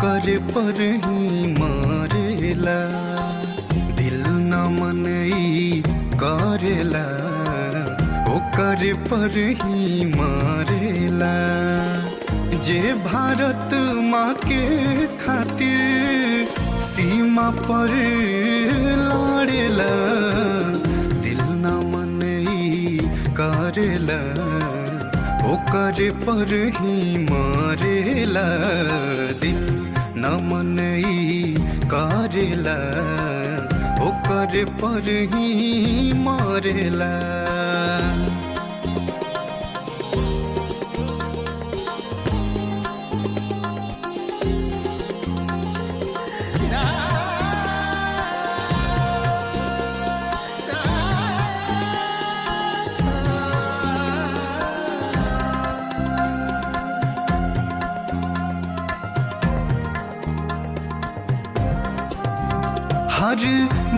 ओकर पर ही मारेला, दिल न मन ई करेला, ओकर पर ही मारेला। जे भारत माँ के खातिर सीमा पर लड़ेला, दिल न मन ई करेला, ओकर पर ही मारेला, दिल न मन ई करेला, ओकर पर ही मारेला। हर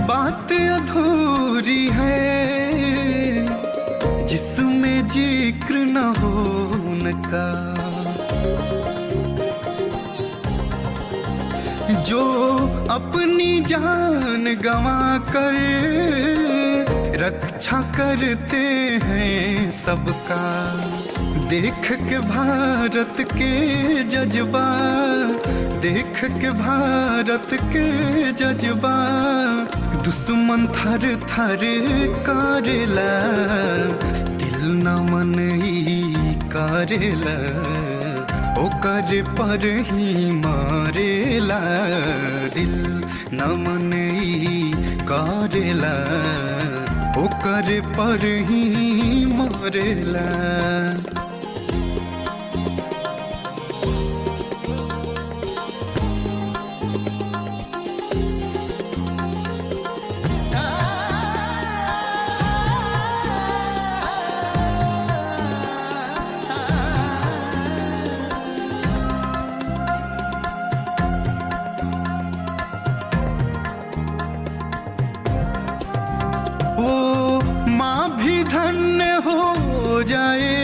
बात अधूरी है जिसमें जिक्र न हो उनका, जो अपनी जान गंवा कर रक्षा करते हैं सबका। देख के भारत के जज्बा, देख के भारत के जज्बा, दुश्मन थर थर करेला, दिल न मन ई करेला, ओकर पर ही मारेला, दिल न मन ई करेला, ओकर पर ही मारेला। वो माँ भी धन्य हो जाए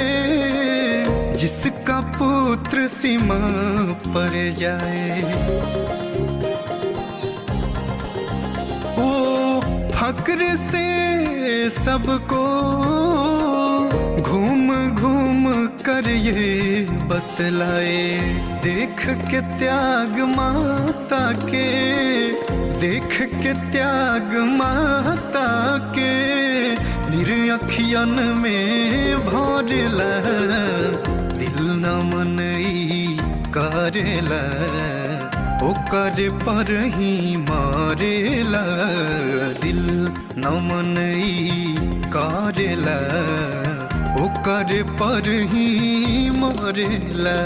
जिसका पुत्र सीमा पर जाए, वो फक्र से सबको घूम घूम कर ये बतलाए। देख के त्याग माता के, देख के त्याग माता के, निर्अखियन में भरेला, दिल न मन ई करेला, ओकर पर ही मारेला, दिल न मन ई करेला, ओकर पर ही मारेला।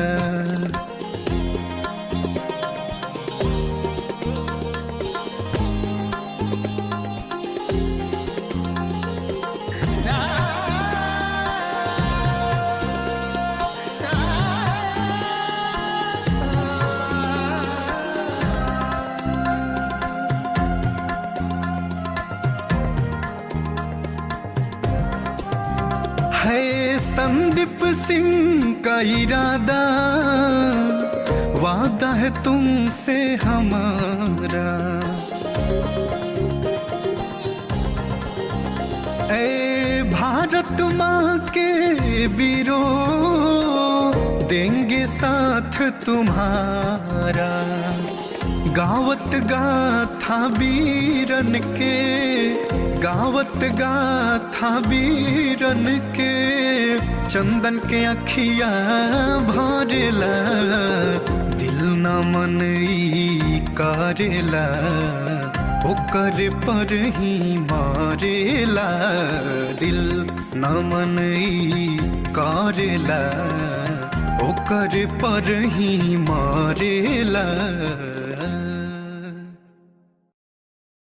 है संदीप सिंह का इरादा, वादा है तुमसे हमारा, ऐ भारत माँ के वीरों, देंगे साथ तुम्हारा। गावत गाथा वीरन के, गावत गाथा वीरन के, चंदन के अखिया भरेला, दिल न मन ई करेला, ओकर पर ही मारेला, दिल न मन ई करेला, ओकर पर ही मारेला।